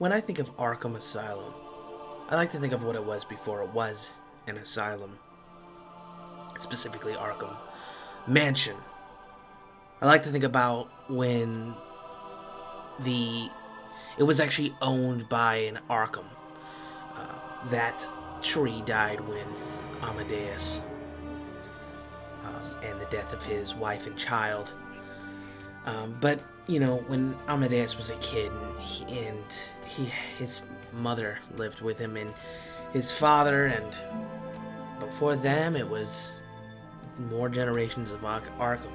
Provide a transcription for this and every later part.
When I think of Arkham Asylum, I like to think of what it was before it was an asylum, specifically Arkham Mansion. I like to think about when the it was actually owned by an Arkham. That tree died when Amadeus and the death of his wife and child. But when Amadeus was a kid, his mother lived with him, and his father, and before them, it was more generations of Arkham.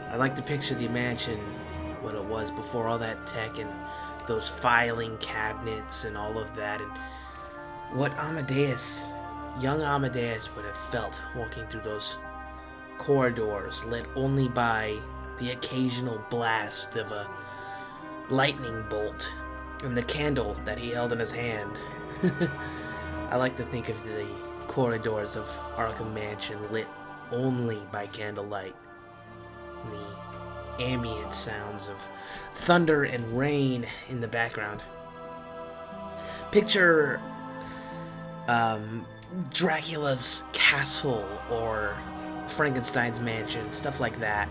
I like to picture the mansion, what it was before all that tech and those filing cabinets and all of that, and what young Amadeus would have felt walking through those corridors lit only by the occasional blast of a lightning bolt and the candle that he held in his hand. I like to think of the corridors of Arkham Mansion lit only by candlelight, and the ambient sounds of thunder and rain in the background. Picture Dracula's castle or Frankenstein's mansion, stuff like that.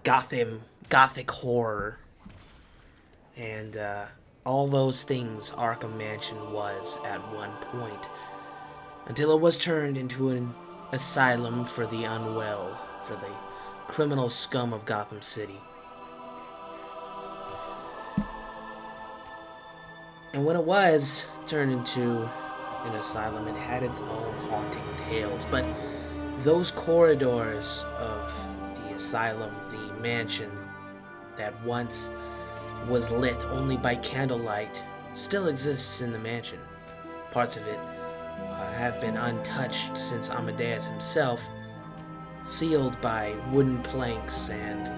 Gothic horror, and all those things Arkham Mansion was at one point, until it was turned into an asylum for the unwell, for the criminal scum of Gotham City. And when it was turned into an asylum, it had its own haunting tales, but those corridors of the asylum, the mansion that once was lit only by candlelight, still exists in the mansion. Parts of it have been untouched since Amadeus himself, sealed by wooden planks and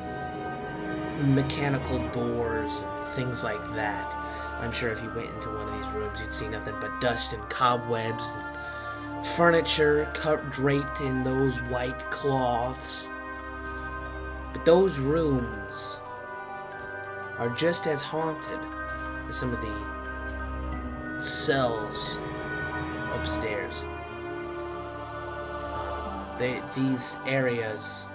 mechanical doors and things like that. I'm sure if you went into one of these rooms, you'd see nothing but dust and cobwebs and furniture draped in those white cloths. But those rooms are just as haunted as some of the cells upstairs. These areas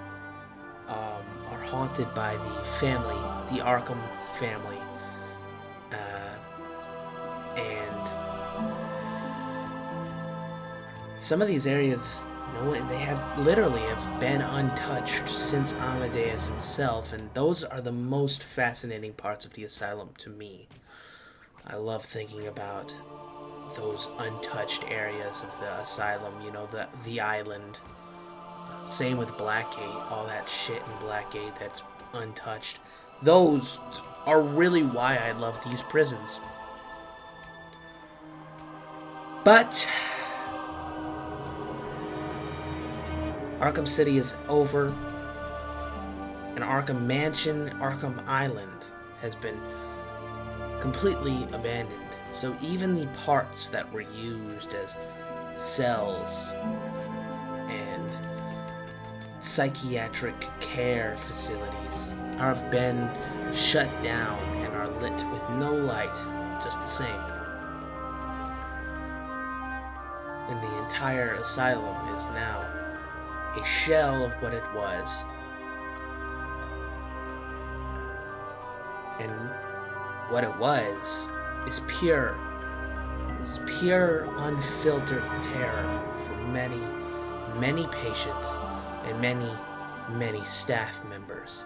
are haunted by the family, the Arkham family, and some of these areas, they have been untouched since Amadeus himself, and those are the most fascinating parts of the asylum to me. I love thinking about those untouched areas of the asylum, the island. Same with Blackgate, all that shit in Blackgate that's untouched. Those are really why I love these prisons. But Arkham City is over, and Arkham Mansion, Arkham Island has been completely abandoned. So even the parts that were used as cells and psychiatric care facilities have been shut down and are lit with no light, just the same. And the entire asylum is now a shell of what it was. And what it was is pure, unfiltered terror for many, many patients and many, many staff members.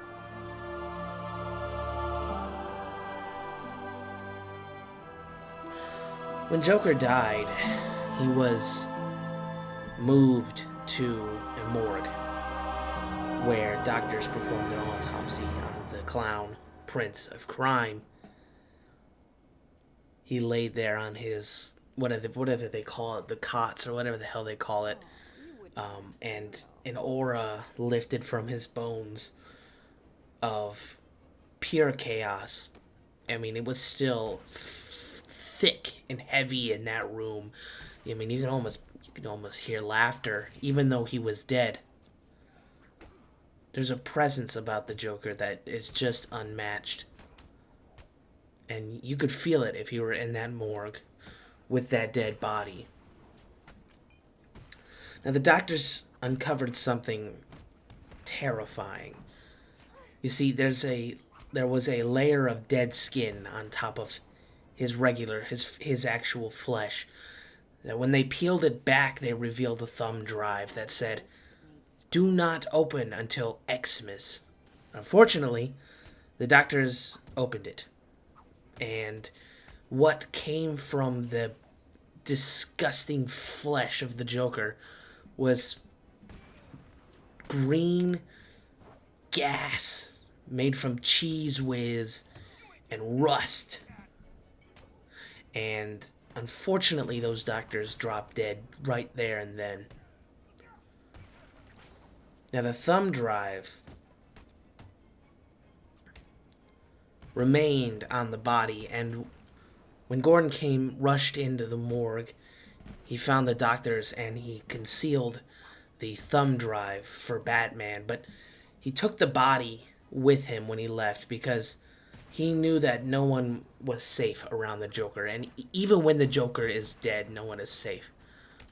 When Joker died, he was moved to a morgue where doctors performed an autopsy on the clown, Prince of Crime. He laid there on his, whatever they call it, the cots or whatever the hell they call it, and an aura lifted from his bones of pure chaos. I mean, it was still thick and heavy in that room. I mean, you can almost hear laughter, even though he was dead. There's a presence about the Joker that is just unmatched. And you could feel it if you were in that morgue with that dead body. Now, the doctors uncovered something terrifying. You see, there was a layer of dead skin on top of his actual flesh. That when they peeled it back, they revealed a thumb drive that said, "Do not open until Xmas." Unfortunately, the doctors opened it, and what came from the disgusting flesh of the Joker was green gas made from cheese whiz and rust. And unfortunately, those doctors dropped dead right there and then. Now, the thumb drive remained on the body, and when Gordon rushed into the morgue, he found the doctors and he concealed the thumb drive for Batman, but he took the body with him when he left because he knew that no one was safe around the Joker, and even when the Joker is dead, no one is safe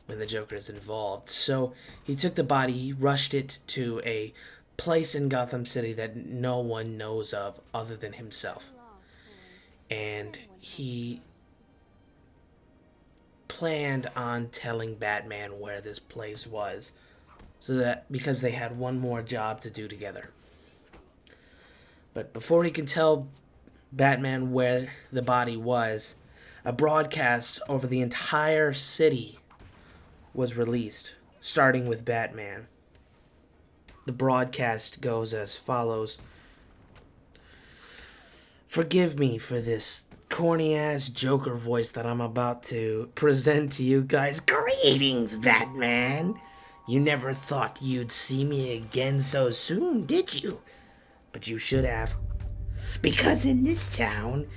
when the Joker is involved. So he took the body, he rushed it to a place in Gotham City that no one knows of other than himself. And he planned on telling Batman where this place was, so that because they had one more job to do together. But before he could tell Batman where the body was, a broadcast over the entire city was released, starting with Batman. The broadcast goes as follows. "Forgive me for this corny-ass Joker voice that I'm about to present to you guys. Greetings, Batman. You never thought you'd see me again so soon, did you? But you should have. Because in this town,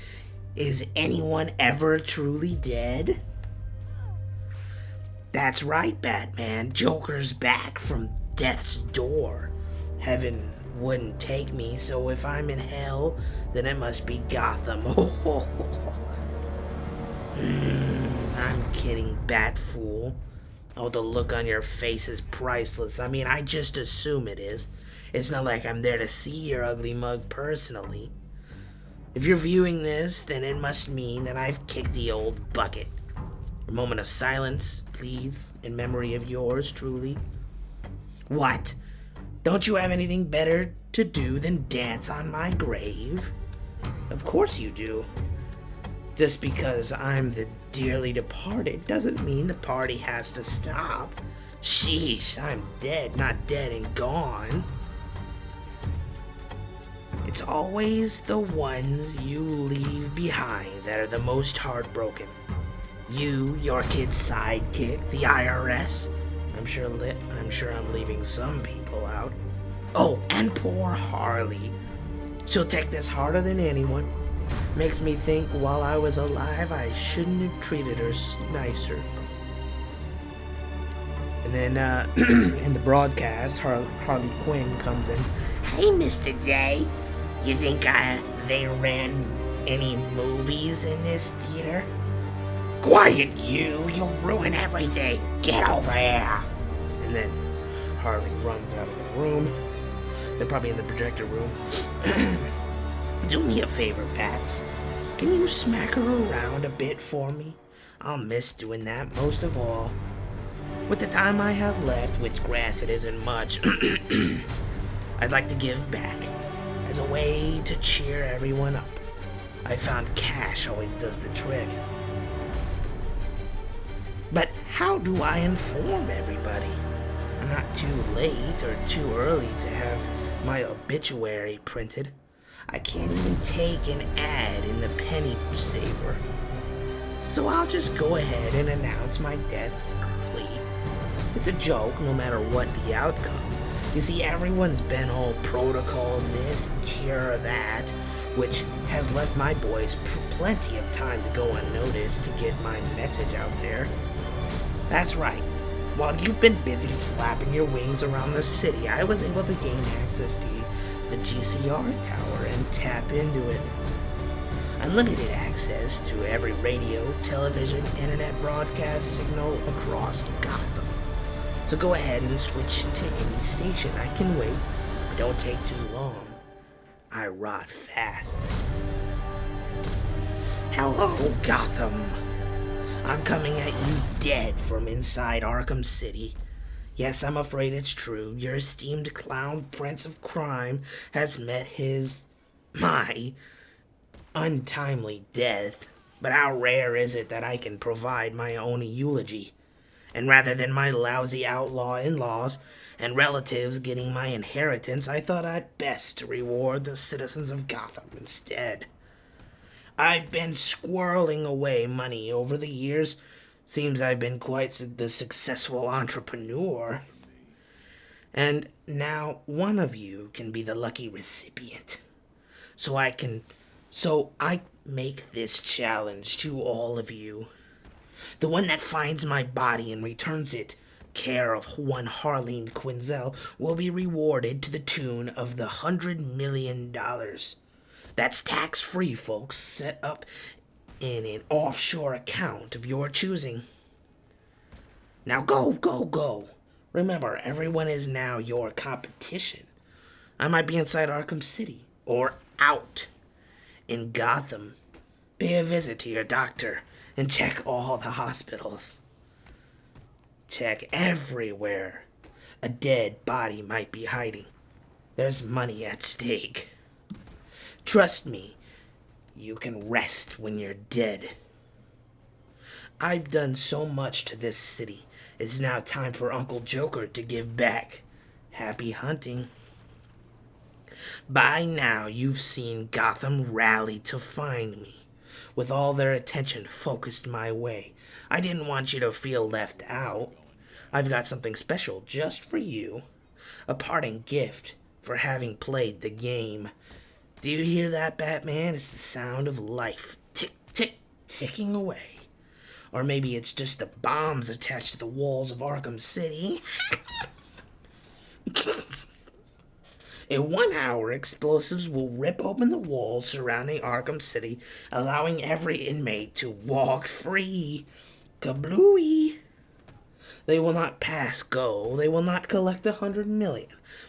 is anyone ever truly dead? That's right, Batman. Joker's back from death's door. Heaven wouldn't take me, so if I'm in hell, then it must be Gotham." I'm kidding, Batfool. Oh, the look on your face is priceless. I mean, I just assume it is. It's not like I'm there to see your ugly mug personally. If you're viewing this, then it must mean that I've kicked the old bucket. A moment of silence, please, in memory of yours truly. What? Don't you have anything better to do than dance on my grave? Of course you do. Just because I'm the dearly departed doesn't mean the party has to stop. Sheesh, I'm dead, not dead and gone. It's always the ones you leave behind that are the most heartbroken. You, your kid's sidekick, the IRS. I'm sure I'm leaving some people out. Oh, and poor Harley. She'll take this harder than anyone. Makes me think while I was alive, I shouldn't have treated her nicer. And then in the broadcast, Harley Quinn comes in. Hey, Mr. J. You think they ran any movies in this theater? Quiet, you! You'll ruin everything! Get over here! And then Harley runs out of the room. They're probably in the projector room. Do me a favor, Bats. Can you smack her around a bit for me? I'll miss doing that most of all. With the time I have left, which granted isn't much, I'd like to give back as a way to cheer everyone up. I found cash always does the trick. But how do I inform everybody? I'm not too late or too early to have my obituary printed. I can't even take an ad in the penny saver. So I'll just go ahead and announce my death early. It's a joke no matter what the outcome. You see, everyone's been all protocol this, cure that, which has left my boys plenty of time to go unnoticed to get my message out there. That's right. While you've been busy flapping your wings around the city, I was able to gain access to the GCR tower and tap into it. unlimited access to every radio, television, internet broadcast signal across Gotham. So go ahead and switch to any station. I can wait, but don't take too long. I rot fast. Hello, Gotham. I'm coming at you dead from inside Arkham City. Yes, I'm afraid it's true. Your esteemed clown prince of crime has met my untimely death. But how rare is it that I can provide my own eulogy? And rather than my lousy outlaw in-laws and relatives getting my inheritance, I thought I'd best to reward the citizens of Gotham instead. I've been squirreling away money over the years. Seems I've been quite the successful entrepreneur. And now one of you can be the lucky recipient. So I make this challenge to all of you. The one that finds my body and returns it, care of one Harleen Quinzel, will be rewarded to the tune of the $100 million. That's tax-free, folks, set up in an offshore account of your choosing. Now go. Remember, everyone is now your competition. I might be inside Arkham City, or out in Gotham. Pay a visit to your doctor and check all the hospitals. Check everywhere a dead body might be hiding. There's money at stake. Trust me, you can rest when you're dead. I've done so much to this city. It's now time for Uncle Joker to give back. Happy hunting. By now, you've seen Gotham rally to find me, with all their attention focused my way. I didn't want you to feel left out. I've got something special just for you. A parting gift for having played the game. Do you hear that, Batman? It's the sound of life. Tick, tick, ticking away. Or maybe it's just the bombs attached to the walls of Arkham City. In 1 hour, explosives will rip open the walls surrounding Arkham City, allowing every inmate to walk free. Kablooey! They will not pass go. They will not collect $100 million,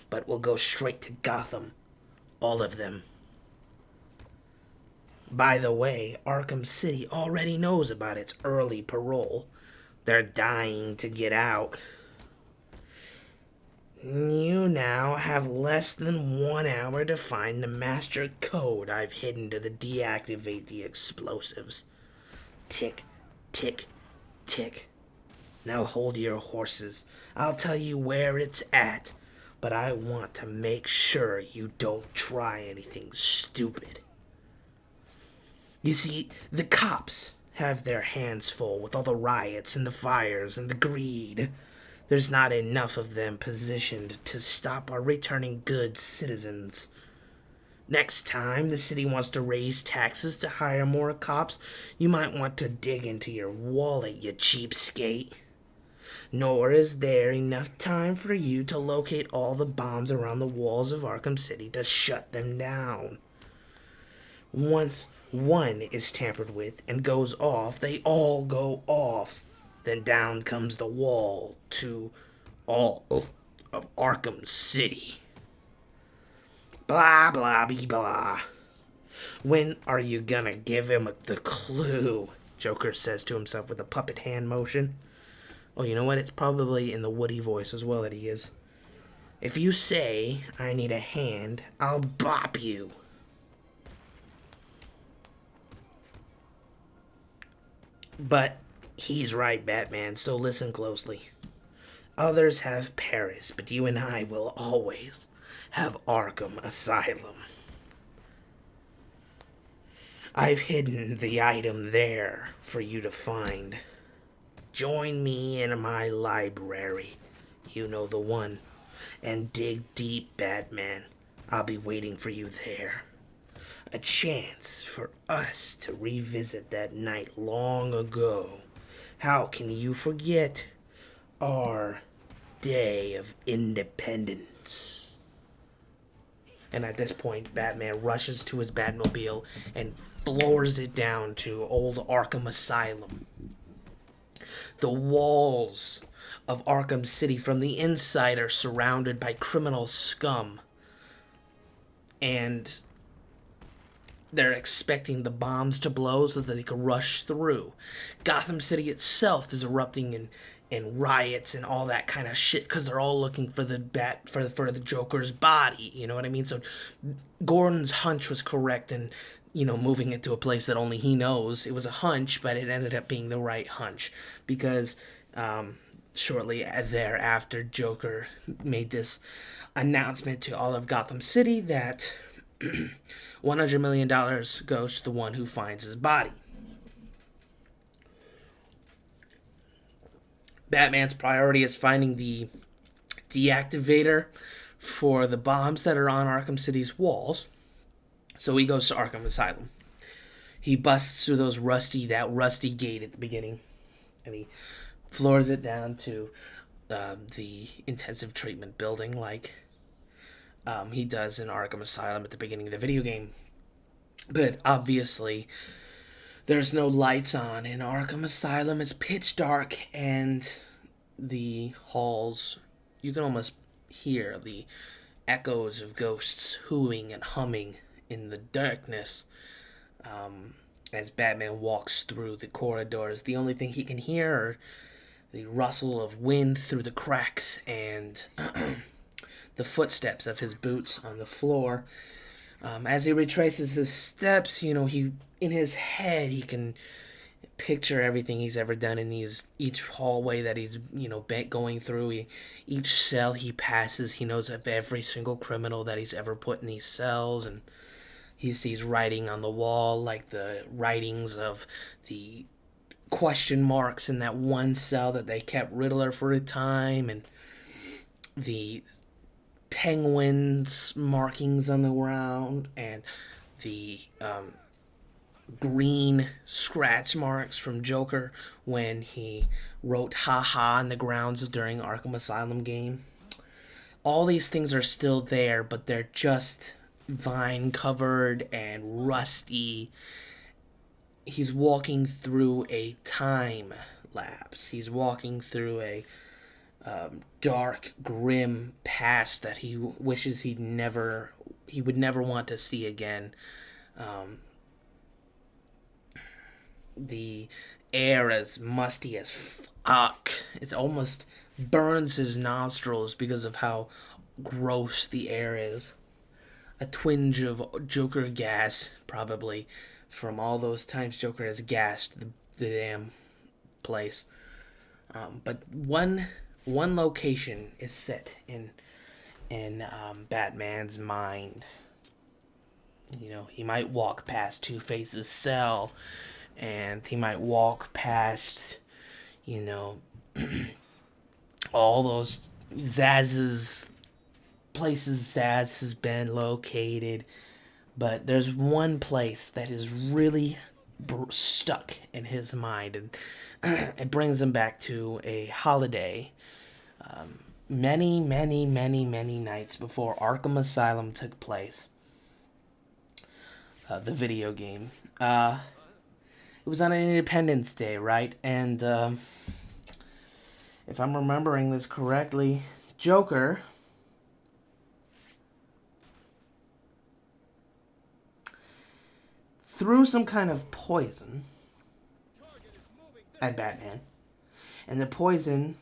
but will go straight to Gotham. All of them. By the way, Arkham City already knows about its early parole. They're dying to get out. You now have less than 1 hour to find the master code I've hidden to deactivate the explosives. Tick, tick, tick. Now hold your horses. I'll tell you where it's at, but I want to make sure you don't try anything stupid. You see, the cops have their hands full with all the riots and the fires and the greed. There's not enough of them positioned to stop our returning good citizens. Next time the city wants to raise taxes to hire more cops, you might want to dig into your wallet, you cheapskate. Nor is there enough time for you to locate all the bombs around the walls of Arkham City to shut them down. Once one is tampered with and goes off, they all go off. Then down comes the wall to all of Arkham City. Blah, blah, blah, blah. When are you gonna give him the clue? Joker says to himself with a puppet hand motion. Oh, you know what? It's probably in the Woody voice as well that he is. If you say, I need a hand, I'll bop you. But he's right, Batman, so listen closely. Others have Paris, but you and I will always have Arkham Asylum. I've hidden the item there for you to find. Join me in my library, you know the one, and dig deep, Batman. I'll be waiting for you there. A chance for us to revisit that night long ago. How can you forget our Day of Independence? And at this point, Batman rushes to his Batmobile and floors it down to old Arkham Asylum. The walls of Arkham City from the inside are surrounded by criminal scum. And they're expecting the bombs to blow so that they can rush through. Gotham City itself is erupting in riots and all that kind of shit because they're all looking for the for the Joker's body. You know what I mean? So Gordon's hunch was correct, and moving it to a place that only he knows. It was a hunch, but it ended up being the right hunch because shortly thereafter, Joker made this announcement to all of Gotham City that $100 million goes to the one who finds his body. Batman's priority is finding the deactivator for the bombs that are on Arkham City's walls. So he goes to Arkham Asylum. He busts through that rusty gate at the beginning, and he floors it down to the intensive treatment building like he does in Arkham Asylum at the beginning of the video game. But obviously, there's no lights on in Arkham Asylum. It's pitch dark, and the halls, you can almost hear the echoes of ghosts hooing and humming in the darkness as Batman walks through the corridors. The only thing he can hear are the rustle of wind through the cracks and the footsteps of his boots on the floor. As he retraces his steps, he in his head he can picture everything he's ever done in each hallway that he's going through. Each cell he passes, he knows of every single criminal that he's ever put in these cells, and he sees writing on the wall like the writings of the question marks in that one cell that they kept Riddler for a time, and the penguins markings on the ground, and the green scratch marks from Joker when he wrote haha on the grounds during Arkham Asylum game. All these things are still there, but they're just vine covered and rusty. He's walking through a time lapse. He's walking through a dark, grim past that he wishes he would never want to see again. The air is musty as fuck. It almost burns his nostrils because of how gross the air is. A twinge of Joker gas, probably, from all those times Joker has gassed the damn place. But one location is set in Batman's mind. He might walk past Two-Face's cell, and he might walk past, all those Zaz's places Zaz has been located. But there's one place that is really stuck in his mind, and it brings him back to a holiday many nights before Arkham Asylum took place. The video game. It was on an Independence Day, right? And if I'm remembering this correctly, Joker threw some kind of poison at Batman. And the poison,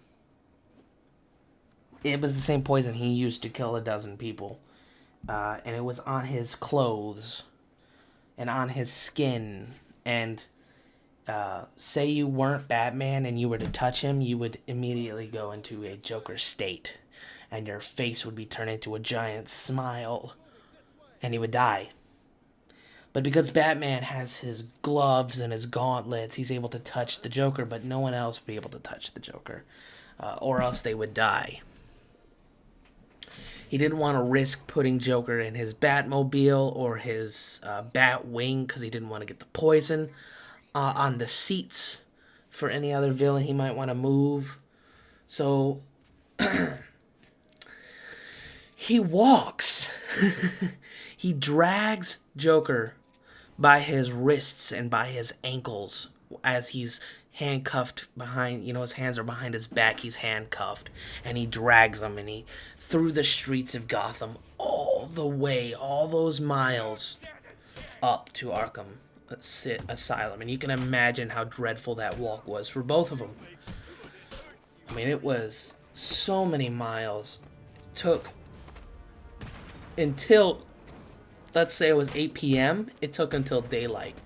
it was the same poison he used to kill a dozen people. And it was on his clothes and on his skin. And say you weren't Batman and you were to touch him, you would immediately go into a Joker state. And your face would be turned into a giant smile. And he would die. But because Batman has his gloves and his gauntlets, he's able to touch the Joker, but no one else would be able to touch the Joker. Or else they would die. He didn't want to risk putting Joker in his Batmobile or his Batwing because he didn't want to get the poison on the seats for any other villain he might want to move. So he walks He drags Joker by his wrists and by his ankles as he's handcuffed behind, his hands are behind his back, he's handcuffed, and he drags him, and he through the streets of Gotham all the way, all those miles up to Arkham Asylum. And you can imagine how dreadful that walk was for both of them. I mean, it was so many miles. It took until, let's say it was 8 p.m., it took until daylight.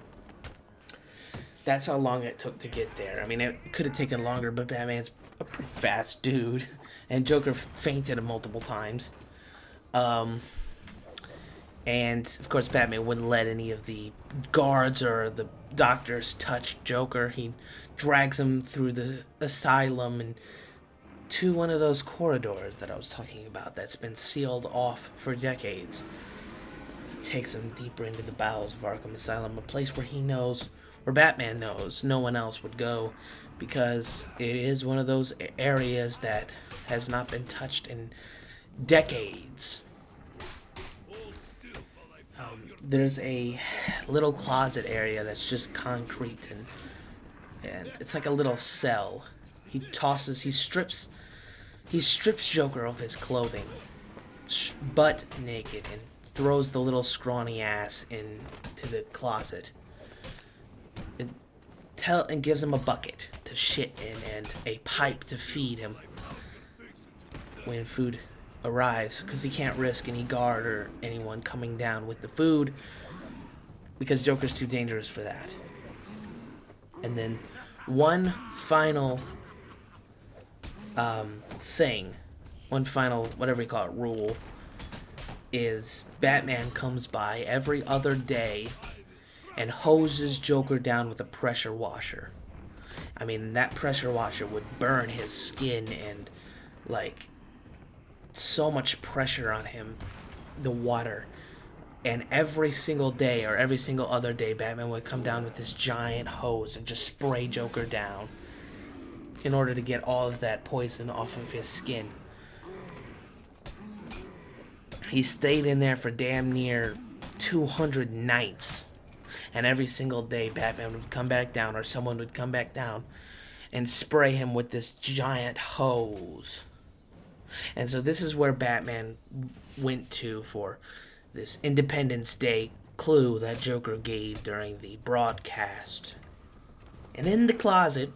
That's how long it took to get there. I mean, it could have taken longer, but Batman's a pretty fast dude. And Joker fainted multiple times. And, of course, Batman wouldn't let any of the guards or the doctors touch Joker. He drags him through the asylum and to one of those corridors that I was talking about that's been sealed off for decades. He takes him deeper into the bowels of Arkham Asylum, a place where Batman knows no one else would go, because it is one of those areas that has not been touched in decades. There's a little closet area that's just concrete, and it's like a little cell. He strips Joker of his clothing, butt naked, and throws the little scrawny ass into the closet. And gives him a bucket to shit in and a pipe to feed him when food arrives, because he can't risk any guard or anyone coming down with the food, because Joker's too dangerous for that. And then one final whatever you call it, rule, is Batman comes by every other day and hoses Joker down with a pressure washer. I mean, that pressure washer would burn his skin, and so much pressure on him, the water. And every single day or every single other day, Batman would come down with this giant hose and just spray Joker down in order to get all of that poison off of his skin. He stayed in there for damn near 200 nights. And every single day, Batman would come back down, or someone would come back down and spray him with this giant hose. And so this is where Batman went to for this Independence Day clue that Joker gave during the broadcast. And in the closet,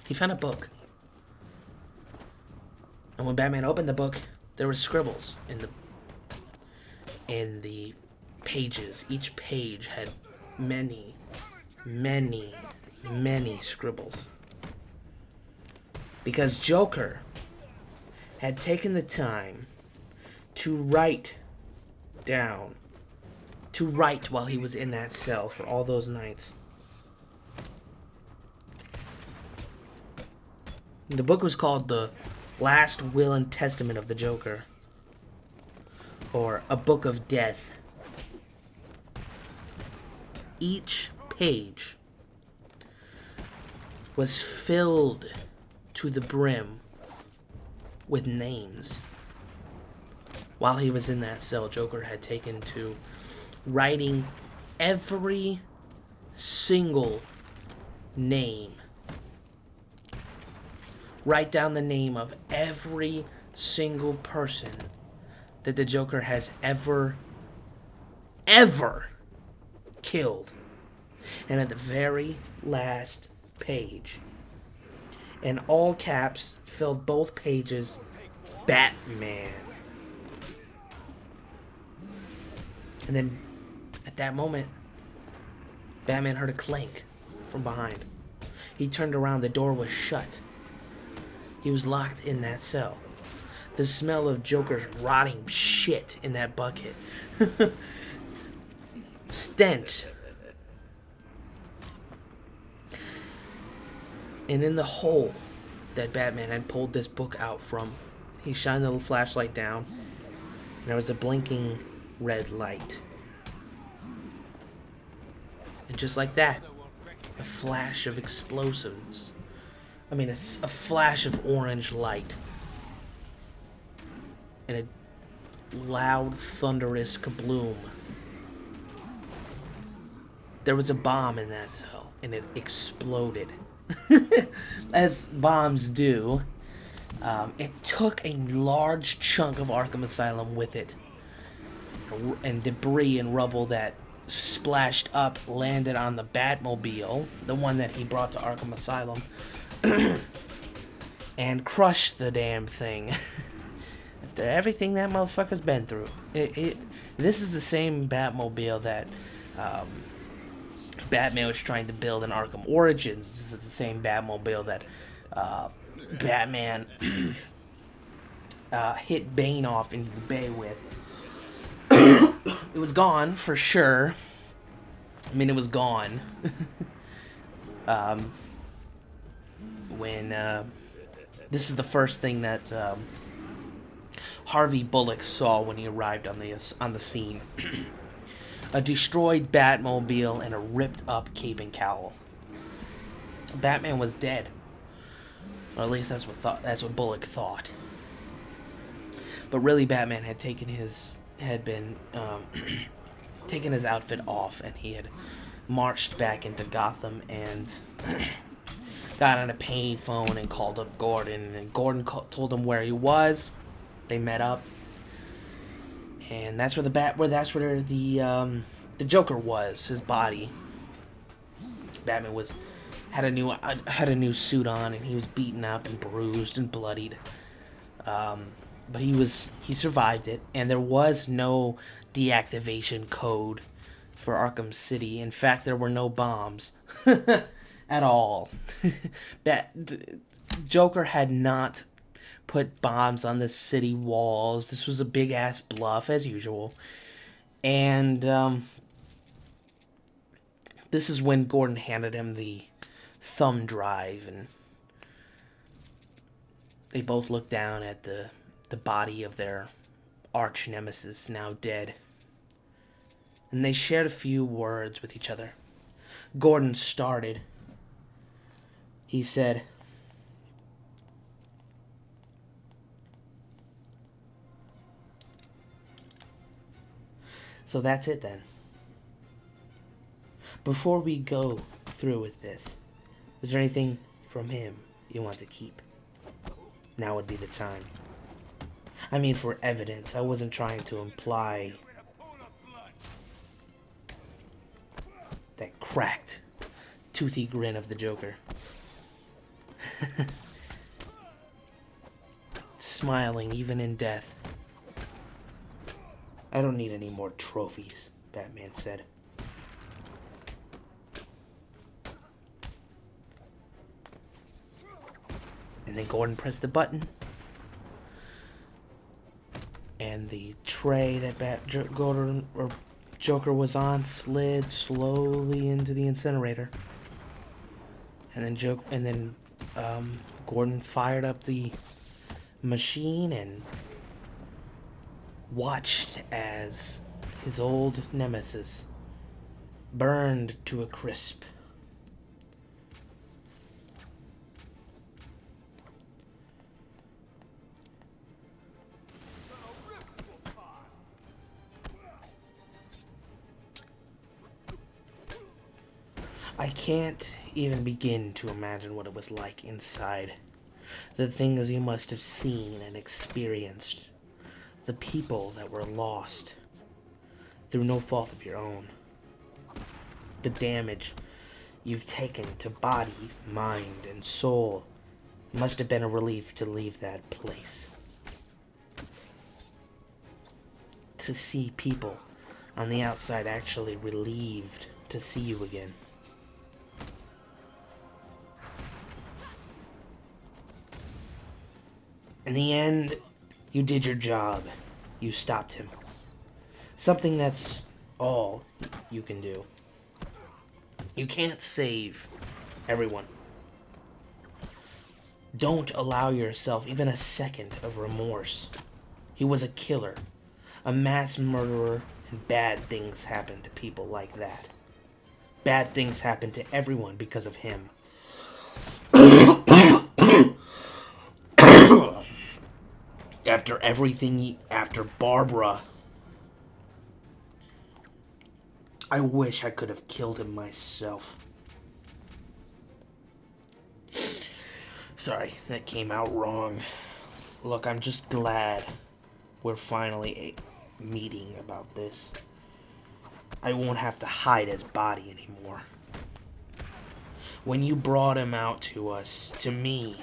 he found a book. And when Batman opened the book, there were scribbles in the pages. Each page had many, many, many scribbles. Because Joker had taken the time to write while he was in that cell for all those nights. The book was called The Last Will and Testament of the Joker, or A Book of Death. Each page was filled to the brim with names. While he was in that cell, Joker had taken to writing every single name. Write down the name of every single person that the Joker has ever killed. And at the very last page, in all caps, filled both pages, Batman. And then, at that moment, Batman heard a clank from behind. He turned around, the door was shut. He was locked in that cell. The smell of Joker's rotting shit in that bucket. Stench. And in the hole that Batman had pulled this book out from, he shined the little flashlight down, and there was a blinking red light. And just like that, a flash of explosives. A flash of orange light. And loud, thunderous kabloom. There was a bomb in that cell, and it exploded. As bombs do. It took a large chunk of Arkham Asylum with it. And debris and rubble that splashed up landed on the Batmobile, the one that he brought to Arkham Asylum, and crushed the damn thing. After everything that motherfucker's been through. This is the same Batmobile that Batman was trying to build in Arkham Origins. This is the same Batmobile that Batman hit Bane off into the bay with. It was gone for sure. I mean, it was gone when this is the first thing that Harvey Bullock saw when he arrived on the scene. A destroyed Batmobile and a ripped up cape and cowl. Batman was dead. Or at least that's what Bullock thought. But really, Batman had taken his outfit off, and he had marched back into Gotham and got on a payphone and called up Gordon. And Gordon told him where he was. They met up, and that's where the Joker was. His body. Batman had a new suit on, and he was beaten up and bruised and bloodied. But he survived it, and there was no deactivation code for Arkham City. In fact, there were no bombs at all. Joker had not put bombs on the city walls. This was a big ass bluff as usual. And this is when Gordon handed him the thumb drive, and they both looked down at the body of their arch nemesis, now dead. And they shared a few words with each other. Gordon started. He said, "So that's it then. Before we go through with this, is there anything from him you want to keep? Now would be the time. I mean, for evidence. I wasn't trying to imply..." That cracked, toothy grin of the Joker. Smiling even in death. "I don't need any more trophies," Batman said. And then Gordon pressed the button, and the tray that Joker was on slid slowly into the incinerator. And then Gordon fired up the machine and watched as his old nemesis burned to a crisp. I can't even begin to imagine what it was like inside. The things you must have seen and experienced. The people that were lost through no fault of your own. The damage you've taken to body, mind, and soul must have been a relief to leave that place. To see people on the outside actually relieved to see you again. In the end, you did your job. You stopped him. Something that's all you can do. You can't save everyone. Don't allow yourself even a second of remorse. He was a killer, a mass murderer, and bad things happen to people like that. Bad things happen to everyone because of him. After everything, after Barbara, I wish I could have killed him myself. Sorry, that came out wrong. Look, I'm just glad we're finally meeting about this. I won't have to hide his body anymore. When you brought him out to us, to me,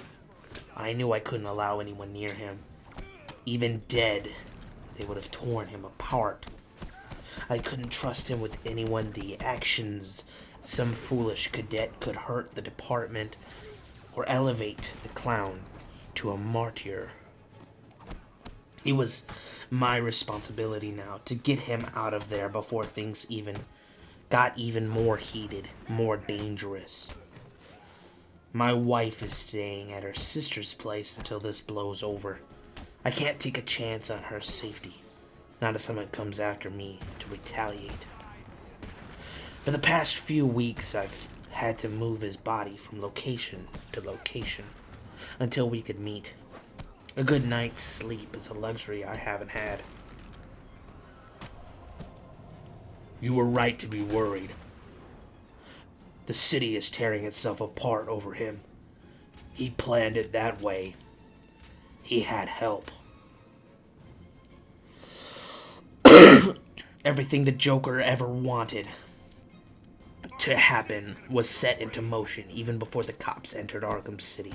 I knew I couldn't allow anyone near him. Even dead, they would have torn him apart. I couldn't trust him with anyone. The actions some foolish cadet could hurt the department or elevate the clown to a martyr. It was my responsibility now to get him out of there before things got even more heated, more dangerous. My wife is staying at her sister's place until this blows over. I can't take a chance on her safety, not if someone comes after me to retaliate. For the past few weeks, I've had to move his body from location to location until we could meet. A good night's sleep is a luxury I haven't had. You were right to be worried. The city is tearing itself apart over him. He planned it that way. He had help. Everything the Joker ever wanted to happen was set into motion even before the cops entered Arkham City.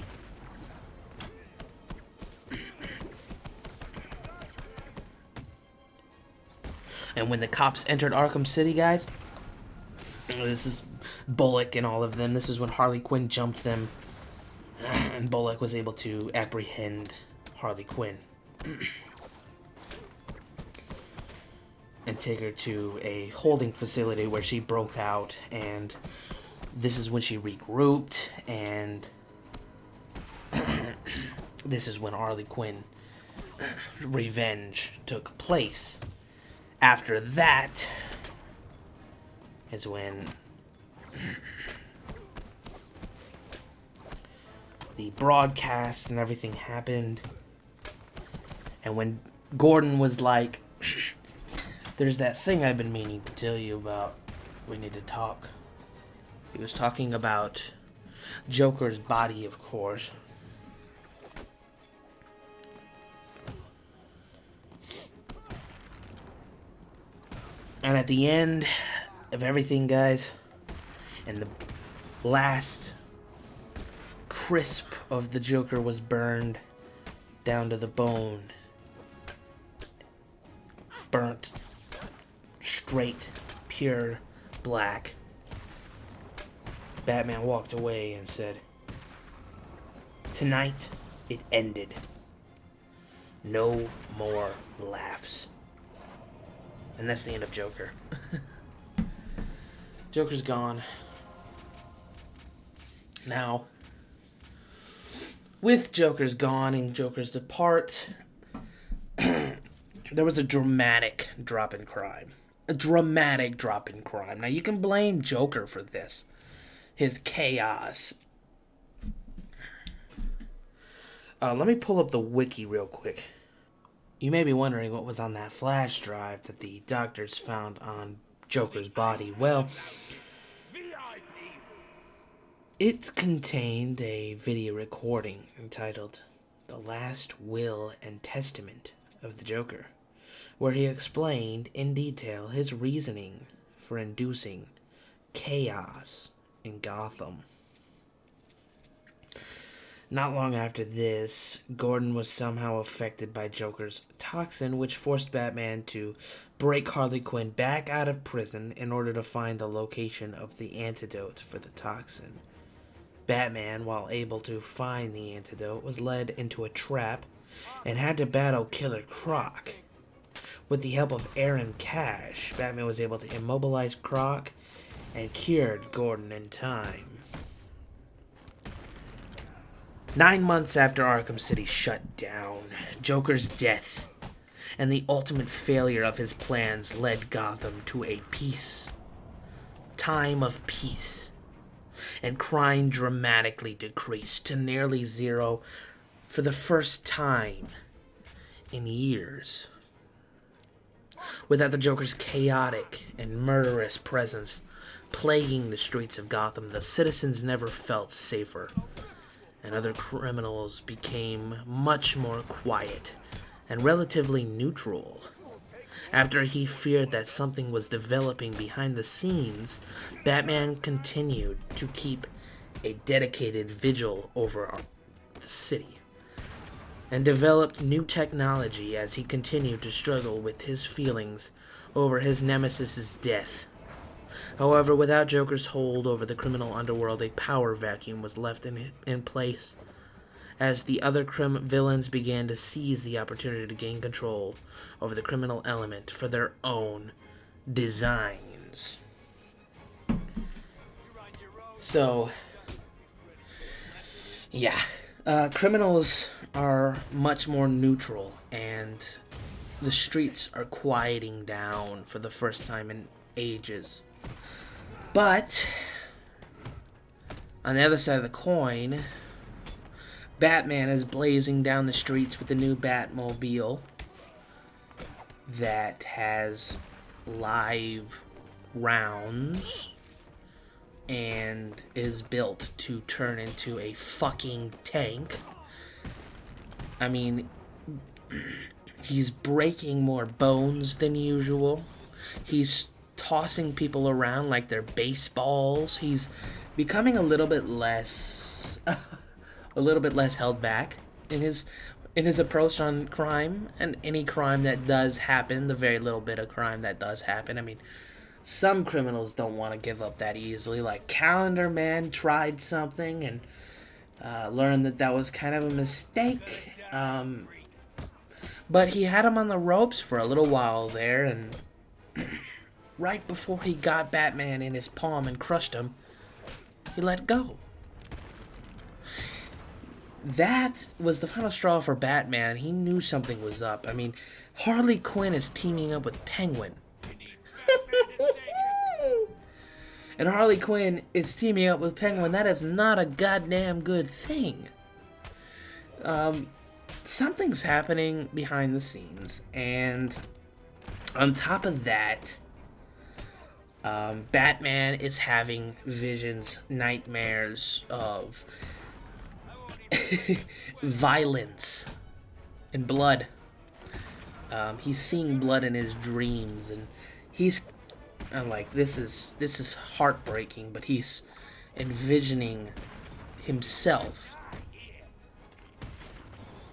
And when the cops entered Arkham City, guys, this is Bullock and all of them. This is when Harley Quinn jumped them, and Bullock was able to apprehend Harley Quinn and take her to a holding facility where she broke out, and this is when she regrouped, and this is when Harley Quinn revenge took place. After that is when the broadcast and everything happened, and when Gordon was like, there's that thing I've been meaning to tell you about. We need to talk. He was talking about Joker's body, of course. And at the end of everything, guys, and the last crisp of the Joker was burned down to the bone. Burnt straight, pure black. Batman walked away and said, "Tonight, it ended. No more laughs." And that's the end of Joker. Joker's gone. Now, with Joker's gone and Joker's depart, there was a dramatic drop in crime. A dramatic drop in crime. Now, you can blame Joker for this. His chaos. Let me pull up the wiki real quick. You may be wondering what was on that flash drive that the doctors found on Joker's body. Well, it contained a video recording entitled "The Last Will and Testament of the Joker," where he explained in detail his reasoning for inducing chaos in Gotham. Not long after this, Gordon was somehow affected by Joker's toxin, which forced Batman to break Harley Quinn back out of prison in order to find the location of the antidote for the toxin. Batman, while able to find the antidote, was led into a trap and had to battle Killer Croc. With the help of Aaron Cash, Batman was able to immobilize Croc and cured Gordon in time. 9 months after Arkham City shut down, Joker's death and the ultimate failure of his plans led Gotham to a time of peace, and crime dramatically decreased to nearly zero for the first time in years. Without the Joker's chaotic and murderous presence plaguing the streets of Gotham, the citizens never felt safer, and other criminals became much more quiet and relatively neutral. After he feared that something was developing behind the scenes, Batman continued to keep a dedicated vigil over the city and developed new technology as he continued to struggle with his feelings over his nemesis's death. However, without Joker's hold over the criminal underworld, a power vacuum was left in place as the other villains began to seize the opportunity to gain control over the criminal element for their own designs. So, yeah, criminals are much more neutral, and the streets are quieting down for the first time in ages. But, on the other side of the coin, Batman is blazing down the streets with the new Batmobile that has live rounds and is built to turn into a fucking tank. I mean, he's breaking more bones than usual. He's tossing people around like they're baseballs. He's becoming a little bit less held back in his approach on crime, and any crime that does happen, the very little bit of crime that does happen. I mean, some criminals don't want to give up that easily. Like Calendar Man tried something and learned that was kind of a mistake. But he had him on the ropes for a little while there, and right before he got Batman in his palm and crushed him, he let go. That was the final straw for Batman. He knew something was up. I mean, Harley Quinn is teaming up with Penguin. And Harley Quinn is teaming up with Penguin. That is not a goddamn good thing. Something's happening behind the scenes. And on top of that, Batman is having visions, nightmares of violence and blood. He's seeing blood in his dreams, and I'm like, this is heartbreaking, but he's envisioning himself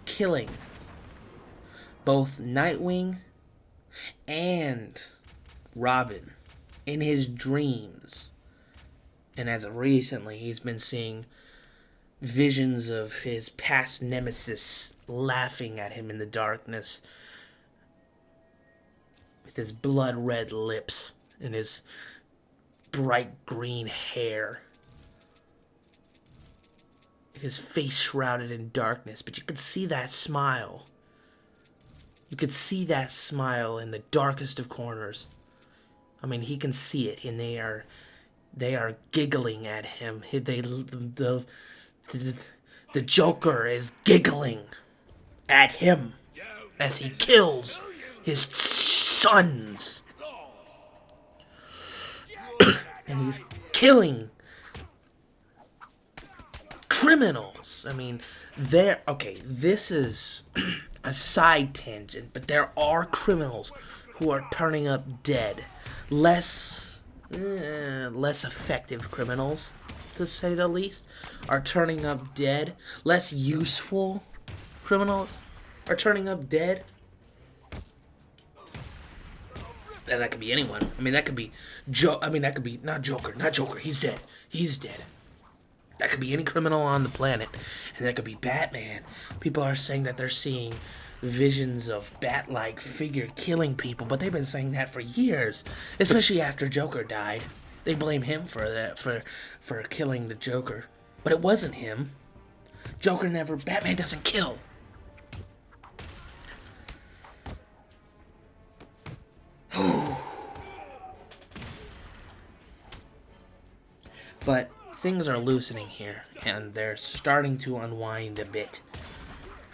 killing both Nightwing and Robin in his dreams. And as of recently, he's been seeing visions of his past nemesis laughing at him in the darkness with his blood-red lips and his bright green hair. His face shrouded in darkness, but you could see that smile. You could see that smile in the darkest of corners. I mean, he can see it, and they are giggling at him. The Joker is giggling at him as he kills his sons. And he's killing criminals. I mean, this is a side tangent, but there are criminals who are turning up dead. Less effective criminals, to say the least, are turning up dead. Less useful criminals are turning up dead. And that could be anyone. I mean, that could be that could be not Joker. He's dead. That could be any criminal on the planet, and that could be Batman. People are saying that they're seeing visions of bat-like figure killing people, but they've been saying that for years, especially after Joker died. They blame him for that, for killing the Joker, but it wasn't him. Batman doesn't kill. But things are loosening here, and they're starting to unwind a bit.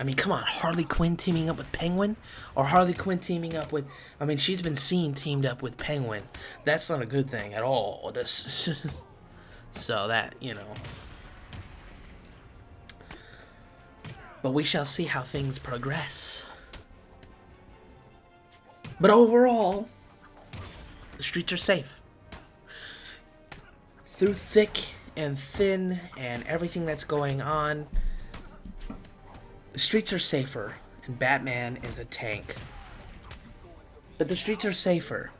I mean, come on, Harley Quinn teaming up with Penguin? Or Harley Quinn teaming up with... I mean, she's been seen teamed up with Penguin. That's not a good thing at all. So that, you know... But we shall see how things progress. But overall, the streets are safe. Through thick and thin and everything that's going on, the streets are safer, and Batman is a tank. But the streets are safer.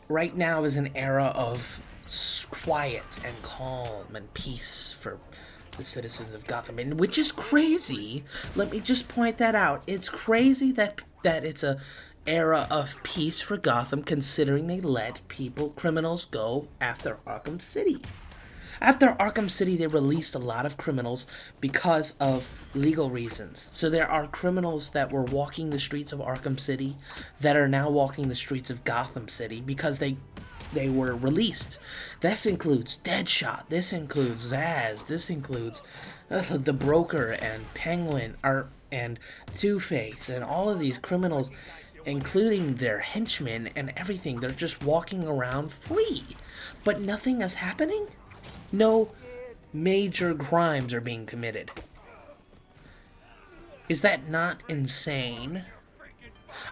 Right now is an era of quiet and calm and peace for the citizens of Gotham, and which is crazy. Let me just point that out. It's crazy that it's a era of peace for Gotham, considering they let criminals go after Arkham City. After Arkham City, they released a lot of criminals because of legal reasons. So there are criminals that were walking the streets of Arkham City that are now walking the streets of Gotham City because they were released. This includes Deadshot. This includes Zaz. This includes the Broker and Penguin and Two-Face and all of these criminals, including their henchmen and everything. They're just walking around free. But nothing is happening? No major crimes are being committed. Is that not insane?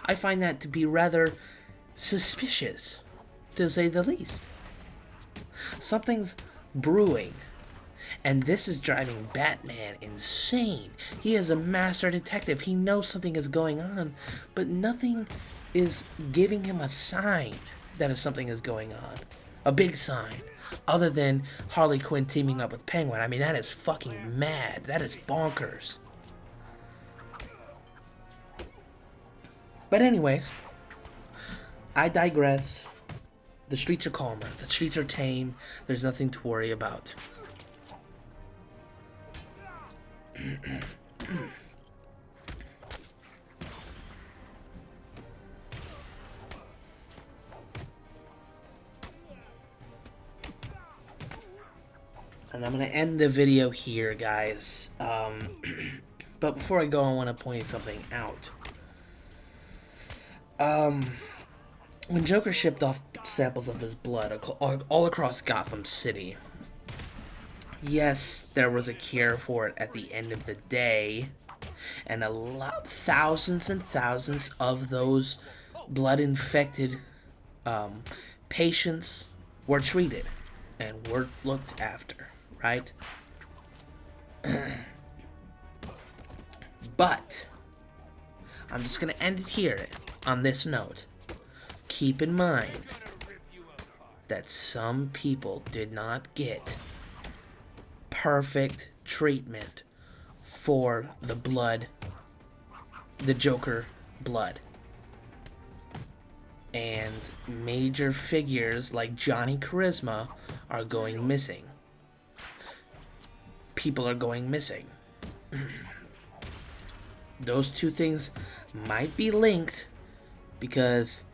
I find that to be rather suspicious, to say the least. Something's brewing, and this is driving Batman insane. He is a master detective. He knows something is going on, but nothing is giving him a sign that something is going on. A big sign. Other than Harley Quinn teaming up with Penguin. I mean, that is fucking mad. That is bonkers. But anyways, I digress. The streets are calmer. The streets are tame. There's nothing to worry about. And I'm going to end the video here, guys. But before I go, I want to point something out. When Joker shipped off samples of his blood all across Gotham City, yes, there was a cure for it at the end of the day. And thousands and thousands of those blood-infected patients were treated and were looked after. Right? But I'm just going to end it here on this note. Keep in mind that some people did not get perfect treatment for the Joker blood. And major figures like Johnny Charisma are going missing. People are going missing. Those two things might be linked because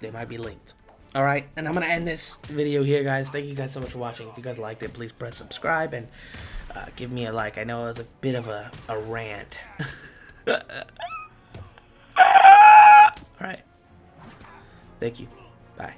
they might be linked. Alright, and I'm going to end this video here, guys. Thank you guys so much for watching. If you guys liked it, please press subscribe and give me a like. I know it was a bit of a rant. Alright. Thank you. Bye.